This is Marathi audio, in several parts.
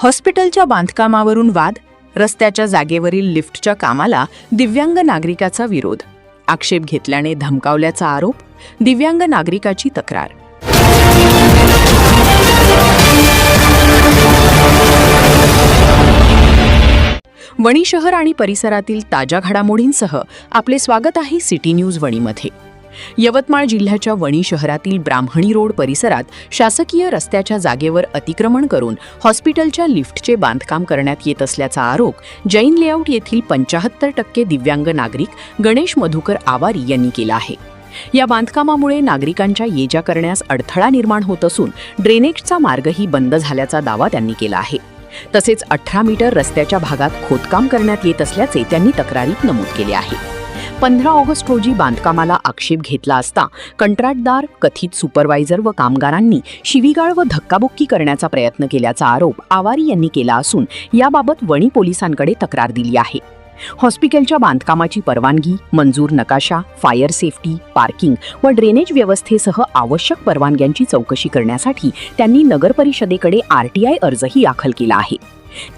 हॉस्पिटलच्या बांधकामावरून वाद, रस्त्याच्या जागेवरील लिफ्टच्या कामाला दिव्यांग नागरिकाचा विरोध, आक्षेप घेतल्याने धमकावल्याचा आरोप, दिव्यांग नागरिकाची तक्रार. वणी शहर आणि परिसरातील ताज्या घडामोडींसह आपले स्वागत आहे सिटी न्यूज वणीमध्ये. यवतमाळ जिल्ह्याच्या वणी शहरातील ब्राह्मणी रोड परिसरात शासकीय रस्त्याच्या जागेवर अतिक्रमण करून हॉस्पिटलच्या लिफ्टचे बांधकाम करण्यात येत असल्याचा आरोप जैन लेआउट येथील 75% दिव्यांग नागरिक गणेश मधुकर आवारी यांनी केला आहे. या बांधकामामुळे नागरिकांच्या ये-जा करण्यास अडथळा निर्माण होत असून ड्रेनेजचा मार्गही बंद झाल्याचा दावा त्यांनी केला आहे. तसेच 18 मीटर रस्त्याच्या भागात खोदकाम करण्यात येत असल्याचे त्यांनी तक्रारीत नमूद केले आहे. 15 ऑगस्ट रोजी बांधकामाला आक्षेप घेतला असता कंत्राटदार, कथित सुपरवायझर व कामगारांनी शिवीगाळ व धक्काबुक्की करण्याचा प्रयत्न केल्याचा आरोप आवारी यांनी केला असून याबाबत वणी पोलिसांकडे तक्रार दिली आहे. हॉस्पिटलच्या बांधकामाची परवानगी, मंजूर नकाशा, फायर सेफ्टी, पार्किंग व ड्रेनेज व्यवस्थेसह आवश्यक परवानग्यांची चौकशी करण्यासाठी त्यांनी नगर परिषदेकडे RTI अर्जही दाखल केला आहे.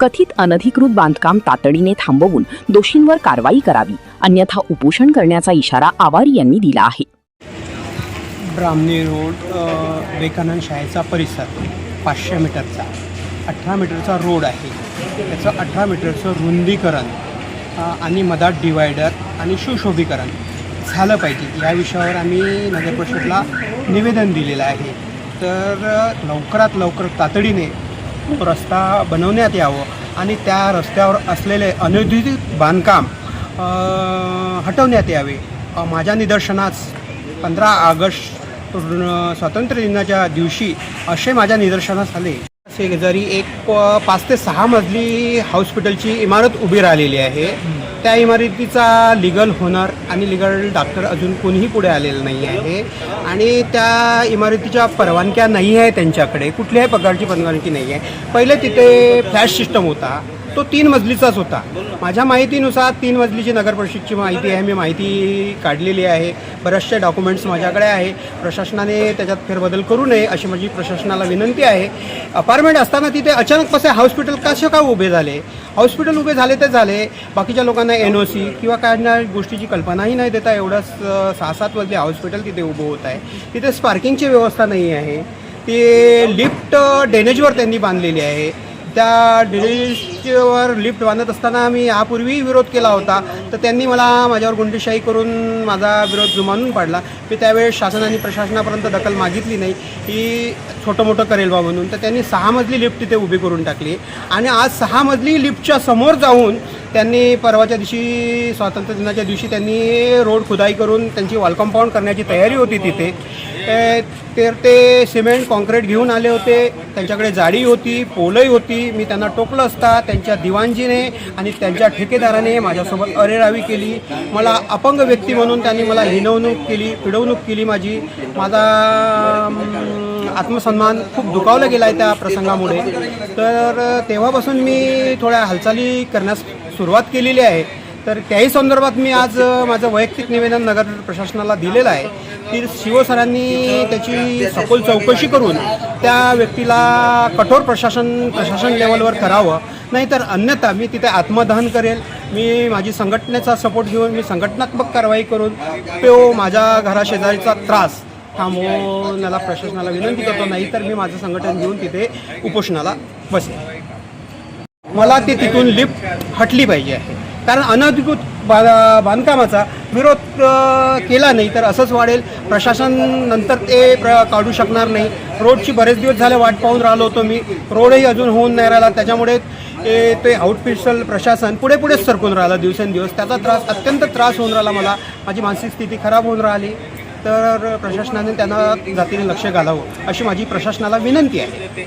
कथित अनधिकृत बांधकाम तातडीने थांबवून दोषींवर कारवाई करावी, अन्यथा उपोषण करण्याचा इशारा आवारी यांनी दिला आहे. ब्राह्मणी रोड विवेकानंद शाळेचा परिसर 500 मीटरचा 18 मीटरचा रोड आहे. त्याचं 18 मीटरचं रुंदीकरण आणि मधात डिवायडर आणि सुशोभीकरण झालं पाहिजे, या विषयावर आम्ही नगर परिषदेला निवेदन दिलेलं आहे. तर लवकरात लवकर तातडीने रस्ता बनवण्यात यावं आणि त्या रस्त्यावर असलेले अनधिकृत बांधकाम हटवण्यात यावे. माझ्या निदर्शनास 15 ऑगस्ट स्वातंत्र्य दिनाच्या दिवशी असे माझ्या निदर्शनास आले. शेजारी एक 5 ते 6 मजली हॉस्पिटलची इमारत उभी राहिलेली आहे. त्या इमारतीचा लिगल होणार आणि लिगल डॉक्टर अजून कोणीही पुढे आलेलं नाही आहे आणि त्या इमारतीच्या परवानग्या नाही आहे, त्यांच्याकडे कुठल्याही प्रकारची परवानगी नाही आहे. पहिले तिथे फ्लॅट सिस्टम होता, तो 3 मजलीचाच होता. माझ्या माहितीनुसार 3 मजलीची नगर परिषदची माहिती आहे, मी माहिती काढलेली आहे. बरेचसे डॉक्युमेंट्स माझ्याकडे आहे. प्रशासनाने त्याच्यात फेरबदल करू नये अशी माझी प्रशासनाला विनंती आहे. अपार्टमेंट असताना तिथे अचानक कसे हॉस्पिटल कसे का उभे झाले? हॉस्पिटल उभे झाले ते झाले, बाकीच्या लोकांना NOC किंवा काय गोष्टीची कल्पनाही नाही देता एवढंच 6-7 मजली हॉस्पिटल तिथे उभं होत आहे. तिथे पार्किंगची व्यवस्था नाही आहे. ते लिफ्ट ड्रेनेजवर त्यांनी बांधलेली आहे. त्या ड्रेनेजवर लिफ्ट बांधत असताना मी यापूर्वी विरोध केला होता, तर त्यांनी माझ्यावर गुंडशाही करून माझा विरोध जुमानून पाडला. मी त्यावेळेस शासन आणि प्रशासनापर्यंत दखल मागितली नाही की छोटं मोठं करेल बा म्हणून. तर त्यांनी 6 मजली लिफ्ट तिथे उभी करून टाकली आणि आज 6 मजली लिफ्टच्या समोर जाऊन त्यांनी परवाच्या दिवशी स्वातंत्र्य दिनाच्या दिवशी त्यांनी रोड खुदाई करून त्यांची वॉल कंपाऊंड करण्याची तयारी होती तिथे. तर ते सिमेंट कॉन्क्रीट घेऊन आले होते, त्यांच्याकडे जाडी होती, पोलही होती. मी त्यांना टोकलं असता त्यांच्या दिवाणजीने आणि त्यांच्या ठेकेदाराने माझ्यासोबत अरेरावी केली. मला अपंग व्यक्ती म्हणून त्यांनी मला हिणवणूक केली, पिडवणूक केली. माझा आत्मसन्मान खूप दुखावला गेला आहे त्या प्रसंगामुळे. तर तेव्हापासून मी थोड्या हालचाली करण्यास सुरुवात केलेली आहे. तर त्याही संदर्भात मी आज माझं वैयक्तिक निवेदन नगर प्रशासनाला दिलेलं आहे की शिवसरांनी त्याची सखोल चौकशी करून त्या व्यक्तीला कठोर प्रशासन लेवलवर करावं, नाहीतर अन्यथा मी तिथे आत्मदहन करेल. मी माझी संघटनेचा सपोर्ट घेऊन मी संघटनात्मक कारवाई करून तो माझ्या घराशेजारीचा त्रास थांबवण्याला प्रशासनाला विनंती करतो, नाहीतर मी माझं संघटन घेऊन तिथे उपोषणाला बसेल. मला ती तिथून लिफ्ट हटली पाहिजे आहे, कारण अनधिकृत बांधकामाचा विरोध केला नाही तर असंच वाढेल. प्रशासन नंतर ते काढू शकणार नाही. रोडची बरेच दिवस झाले वाट पाहून राहिलो होतो मी, रोडही अजून होऊन नाही राहिला. त्याच्यामुळे ते आउटफिशियल प्रशासन पुढेच सरकून राहिलं दिवसेंदिवस. त्याचा अत्यंत त्रास होऊन राहिला मला. माझी मानसिक स्थिती खराब होऊन राहिली. तर प्रशासनाने त्यांना जातीने लक्ष घालावं अशी माझी प्रशासनाला विनंती आहे.